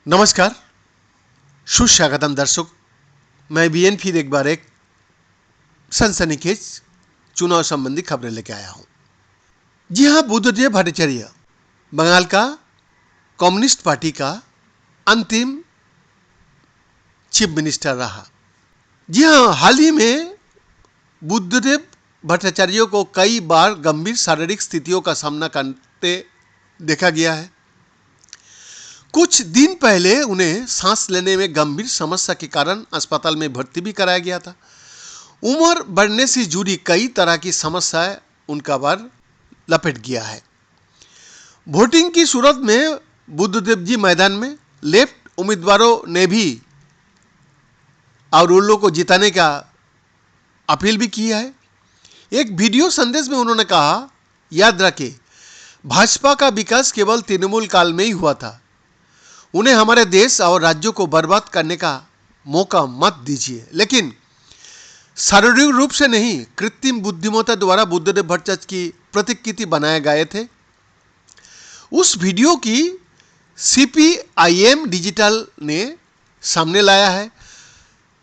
नमस्कार, सुस्वागतम दर्शक। मैं बीएन फिर एक बार एक सनसनीखेज चुनाव संबंधी खबरें लेके आया हूं। जी हां, बुद्धदेव भट्टाचार्य बंगाल का कम्युनिस्ट पार्टी का अंतिम चीफ मिनिस्टर रहा। जी हां, हाल ही में बुद्धदेव भट्टाचार्य को कई बार गंभीर शारीरिक स्थितियों का सामना करते देखा गया है। कुछ दिन पहले उन्हें सांस लेने में गंभीर समस्या के कारण अस्पताल में भर्ती भी कराया गया था। उम्र बढ़ने से जुड़ी कई तरह की समस्याएं उनका बार लपेट गया है। वोटिंग की सूरत में बुद्धदेव जी मैदान में लेफ्ट उम्मीदवारों ने भी और उन लोगों को जिताने का अपील भी किया है। एक वीडियो संदेश में उन्होंने कहा, याद रखें, भाजपा का विकास केवल तृणमूल काल में ही हुआ था। उन्हें हमारे देश और राज्यों को बर्बाद करने का मौका मत दीजिए। लेकिन शारीरिक रूप से नहीं, कृत्रिम बुद्धिमत्ता द्वारा बुद्धदेव भट्टाचार्य की प्रतिकृति बनाए गए थे। उस वीडियो की सीपीआईएम डिजिटल ने सामने लाया है।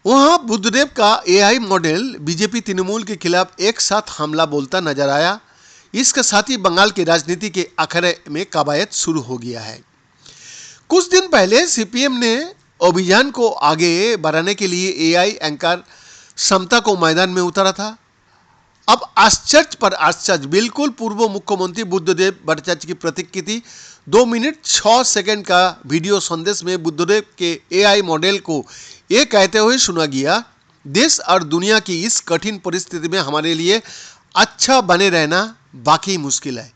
वहां बुद्धदेव का एआई मॉडल बीजेपी तृणमूल के खिलाफ एक साथ हमला बोलता नजर आया। इसके साथ ही बंगाल की राजनीति के अखाड़े में कवायद शुरू हो गया है। कुछ दिन पहले सीपीएम ने अभियान को आगे बढ़ाने के लिए एआई एंकर समता को मैदान में उतारा था। अब आश्चर्य पर आश्चर्य, बिल्कुल पूर्व मुख्यमंत्री बुद्धदेव भट्टाचार्य की प्रतिकृति 2 मिनट 6 सेकंड का वीडियो संदेश में बुद्धदेव के एआई मॉडल को ये कहते हुए सुना गया, देश और दुनिया की इस कठिन परिस्थिति में हमारे लिए अच्छा बने रहना बाकी मुश्किल है।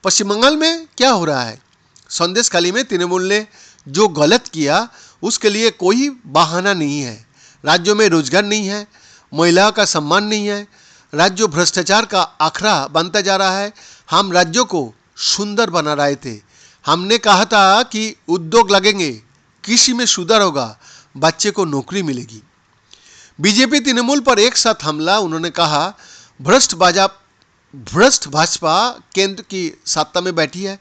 पश्चिम बंगाल में क्या हो रहा है? संदेश खाली में तृणमूल ने जो गलत किया उसके लिए कोई बहाना नहीं है। राज्यों में रोजगार नहीं है, महिलाओं का सम्मान नहीं है, राज्य भ्रष्टाचार का आखड़ा बनता जा रहा है। हम राज्यों को सुंदर बना रहे थे। हमने कहा था कि उद्योग लगेंगे, कृषि में सुधार होगा, बच्चे को नौकरी मिलेगी। बीजेपी तृणमूल पर एक साथ हमला। उन्होंने कहा, भ्रष्ट भाजपा केंद्र की सत्ता में बैठी है।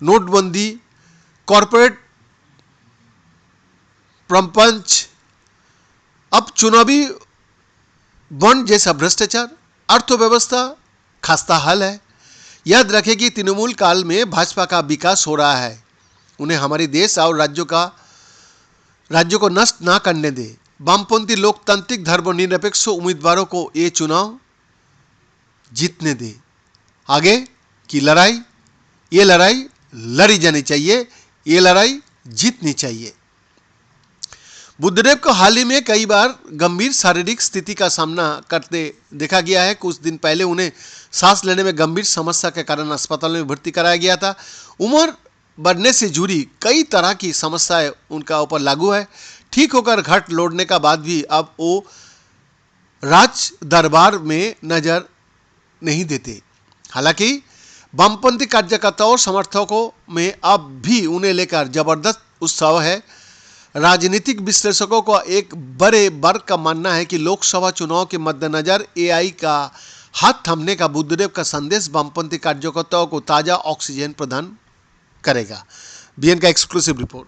नोटबंदी, कॉरपोरेट प्रपंच, अब चुनावी बॉन्ड जैसा भ्रष्टाचार, अर्थव्यवस्था खस्ता हाल है। याद रखें कि तृणमूल काल में भाजपा का विकास हो रहा है। उन्हें हमारे देश और राज्यों को नष्ट ना करने दे। वामपंथी लोकतांत्रिक धर्मनिरपेक्ष उम्मीदवारों को ये चुनाव जीतने दे। आगे की लड़ाई, ये लड़ाई लड़ी जानी चाहिए, ये लड़ाई जीतनी चाहिए। बुद्धदेव को हाल ही में कई बार गंभीर शारीरिक स्थिति का सामना करते देखा गया है। कुछ दिन पहले उन्हें सांस लेने में गंभीर समस्या के कारण अस्पताल में भर्ती कराया गया था। उम्र बढ़ने से जुड़ी कई तरह की समस्याएं उनका ऊपर लागू है। ठीक होकर घर लौटने का बाद भी अब वो राज दरबार में नजर नहीं देते। हालांकि वामपंथी कार्यकर्ताओं और समर्थकों में अब भी उन्हें लेकर जबरदस्त उत्साह है। राजनीतिक विश्लेषकों का एक बड़े वर्ग का मानना है कि लोकसभा चुनाव के मद्देनजर एआई का हाथ थामने का बुद्धदेव का संदेश वामपंथी कार्यकर्ताओं को ताजा ऑक्सीजन प्रदान करेगा। बीएन का एक्सक्लूसिव रिपोर्ट।